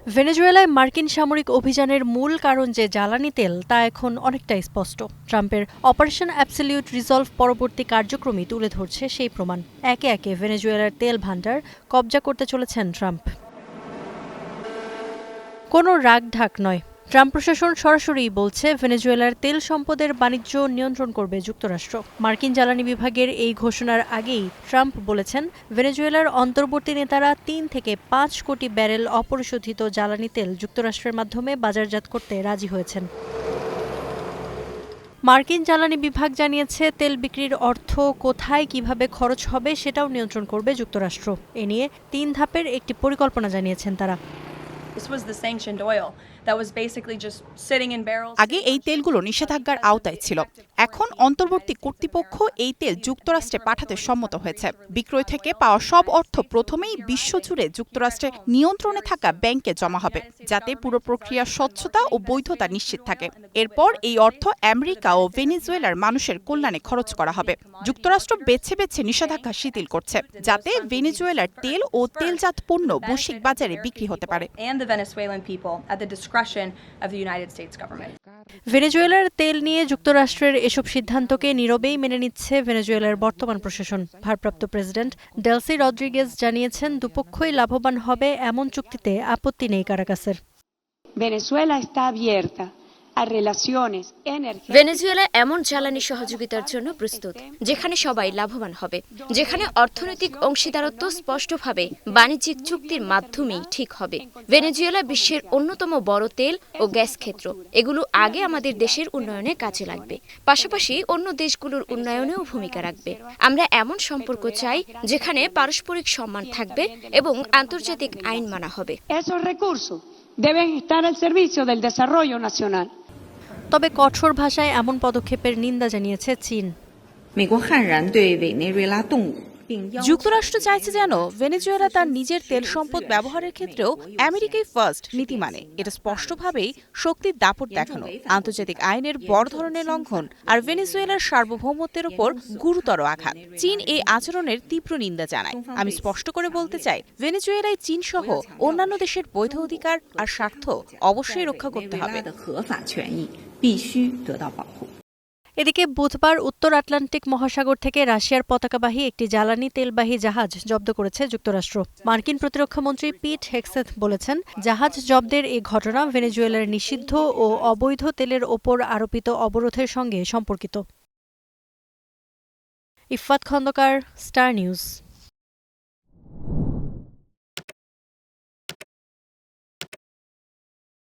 ভেনেজুয়েলায় মার্কিন সামরিক অভিযানের মূল কারণ যে জ্বালানি তেল তা এখন অনেকটাই স্পষ্ট। ট্রাম্পের অপারেশন অ্যাবসলিউট রিজলভ পরবর্তী কার্যক্রমই তুলে ধরছে সেই প্রমাণ। একে একে ভেনেজুয়েলার তেল ভান্ডার কবজা করতে চলেছেন ট্রাম্প। কোনো রাগঢাক নয়, ট্রাম্প প্রশাসন সরাসরি বলছে ভেনেজুয়েলার তেল সম্পদের বাণিজ্য নিয়ন্ত্রণ করবে যুক্তরাষ্ট্র। মার্কিন জ্বালানি বিভাগের এই ঘোষণার আগেই ট্রাম্প বলেছেন ভেনেজুয়েলার অন্তর্বর্তী নেতারা ৩ থেকে ৫ কোটি ব্যারেল অপরিশোধিত জ্বালানি তেল যুক্তরাষ্ট্রের মাধ্যমে বাজারজাত করতে রাজি হয়েছেন। মার্কিন জ্বালানি বিভাগ জানিয়েছে তেল বিক্রির অর্থ কোথায় কিভাবে খরচ হবে সেটাও নিয়ন্ত্রণ করবে যুক্তরাষ্ট্র। এ নিয়ে ৩ ধাপের একটি পরিকল্পনা জানিয়েছেন তারা। আগে এই তেলগুলো নিষেধাজ্ঞার আওতায় ছিল। এখন অন্তর্বর্তী কর্তৃপক্ষ এই তেল যুক্তরাষ্ট্রে পাঠাতে সম্মত হয়েছে। বিক্রয় থেকে পাওয়া সব অর্থ প্রথমেই বিশ্বজুড়ে যুক্তরাষ্ট্রের নিয়ন্ত্রণে থাকা ব্যাংকে জমা হবে, যাতে পুরো প্রক্রিয়ার স্বচ্ছতা ও বৈধতা নিশ্চিত থাকে। এরপর এই অর্থ আমেরিকা ও ভেনেজুয়েলার মানুষের কল্যাণে খরচ করা হবে। যুক্তরাষ্ট্র বেছে বেছে নিষেধাজ্ঞা শিথিল করছে, যাতে ভেনেজুয়েলার তেল ও তেলজাত পণ্য বৈশ্বিক বাজারে বিক্রি হতে পারে। ভেনেজুয়েলার তেল নিয়ে যুক্তরাষ্ট্রের এসব সিদ্ধান্তকে নীরবেই মেনে নিচ্ছে ভেনেজুয়েলার বর্তমান প্রশাসন। ভারপ্রাপ্ত প্রেসিডেন্ট ডেলসি রদ্রিগেজ জানিয়েছেন দুপক্ষই লাভবান হবে এমন চুক্তিতে আপত্তি নেই কারাকাসের। ভেনেজুয়েলা এমন জ্বালানি সহযোগিতার জন্য প্রস্তুত যেখানে সবাই লাভবান হবে, যেখানে অর্থনৈতিক অংশীদারত্ব স্পষ্টভাবে বাণিজ্যিক চুক্তির মাধ্যমেই ঠিক হবে। ভেনেজুয়েলা বিশ্বের অন্যতম বড় তেল ও গ্যাস ক্ষেত্র। এগুলো আগে আমাদের দেশের উন্নয়নে কাজে লাগবে, পাশাপাশি অন্য দেশগুলোর উন্নয়নেও ভূমিকা রাখবে। আমরা এমন সম্পর্ক চাই যেখানে পারস্পরিক সম্মান থাকবে এবং আন্তর্জাতিক আইন মানা হবে। তবে কঠোর ভাষায় এমন পদক্ষেপের নিন্দা জানিয়েছে চীন। যুক্তরাষ্ট্র চাইছে যেন ভেনেজুয়েলা তার নিজের তেল সম্পদ ব্যবহারের ক্ষেত্রেও আমেরিকাই ফার্স্ট নীতি মানে। এটা স্পষ্টভাবেই শক্তির দাপট দেখানো, আন্তর্জাতিক আইনের বড় ধরনের লঙ্ঘন আর ভেনেজুয়েলার সার্বভৌমত্বের ওপর গুরুতর আঘাত। চীন এই আচরণের তীব্র নিন্দা জানায়। আমি স্পষ্ট করে বলতে চাই, ভেনেজুয়েলায় চীন সহ অন্যান্য দেশের বৈধ অধিকার আর স্বার্থ অবশ্যই রক্ষা করতে হবে। এদিকে বুধবার উত্তর আটলান্টিক মহাসাগর থেকে রাশিয়ার পতাকাবাহী একটি জ্বালানি তেলবাহী জাহাজ জব্দ করেছে যুক্তরাষ্ট্র। মার্কিন প্রতিরক্ষামন্ত্রী পিট হেগসেথ বলেছেন, জাহাজ জব্দের এই ঘটনা ভেনেজুয়েলার নিষিদ্ধ ও অবৈধ তেলের ওপর আরোপিত অবরোধের সঙ্গে সম্পর্কিত। Iffat Khandakar, star news.